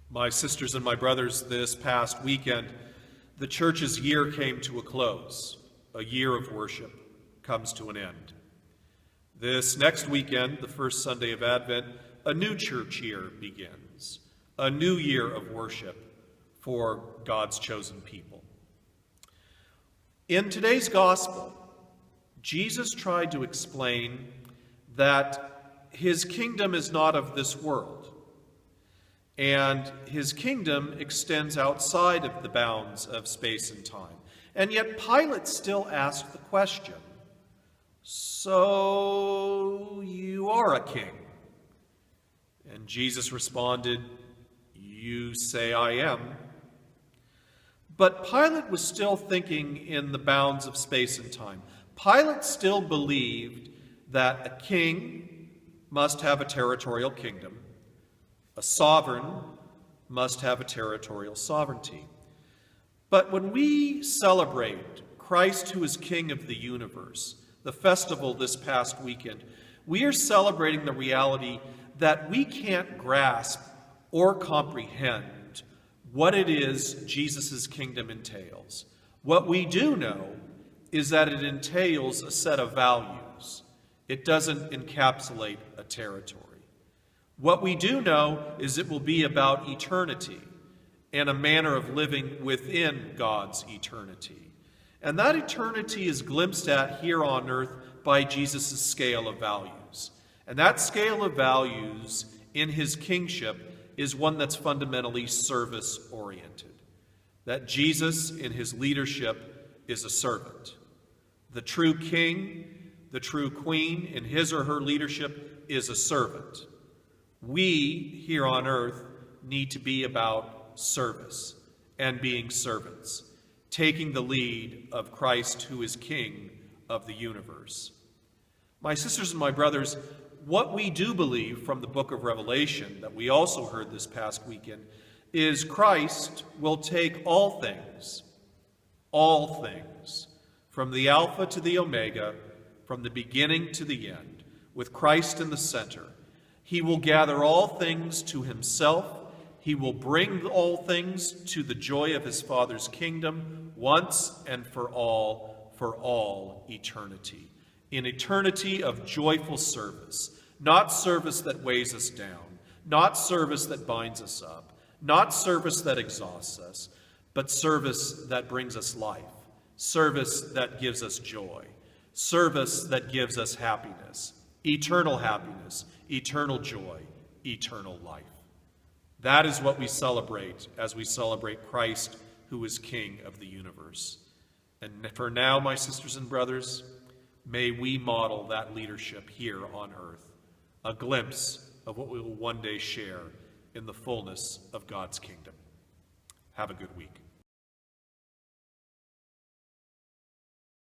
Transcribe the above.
My sisters and my brothers, this past weekend, the church's year came to a close. A year of worship comes to an end. This next weekend, the first Sunday of Advent, a new church year begins. A new year of worship for God's chosen people. In today's gospel, Jesus tried to explain that his kingdom is not of this world, and his kingdom extends outside of the bounds of space and time. And yet Pilate still asked the question, "So you are a king?" And Jesus responded, "You say I am." But Pilate was still thinking in the bounds of space and time. Pilate still believed that a king must have a territorial kingdom. A sovereign must have a territorial sovereignty. But when we celebrate Christ, who is King of the universe, the festival this past weekend, we are celebrating the reality that we can't grasp or comprehend what it is Jesus' kingdom entails. What we do know is that it entails a set of values. It doesn't encapsulate a territory. What we do know is it will be about eternity and a manner of living within God's eternity. And that eternity is glimpsed at here on earth by Jesus' scale of values. And that scale of values in his kingship is one that's fundamentally service-oriented. That Jesus in his leadership is a servant. The true king, the true queen in his or her leadership is a servant. We, here on earth, need to be about service and being servants, taking the lead of Christ, who is King of the universe. My sisters and my brothers, what we do believe from the book of Revelation that we also heard this past weekend is Christ will take all things, from the Alpha to the Omega, from the beginning to the end, with Christ in the center. He will gather all things to himself. He will bring all things to the joy of his Father's kingdom once and for all eternity. In eternity of joyful service, not service that weighs us down, not service that binds us up, not service that exhausts us, but service that brings us life, service that gives us joy, service that gives us happiness, eternal joy, eternal life. That is what we celebrate as we celebrate Christ, who is King of the universe. And for now, my sisters and brothers, may we model that leadership here on earth, a glimpse of what we will one day share in the fullness of God's kingdom. Have a good week.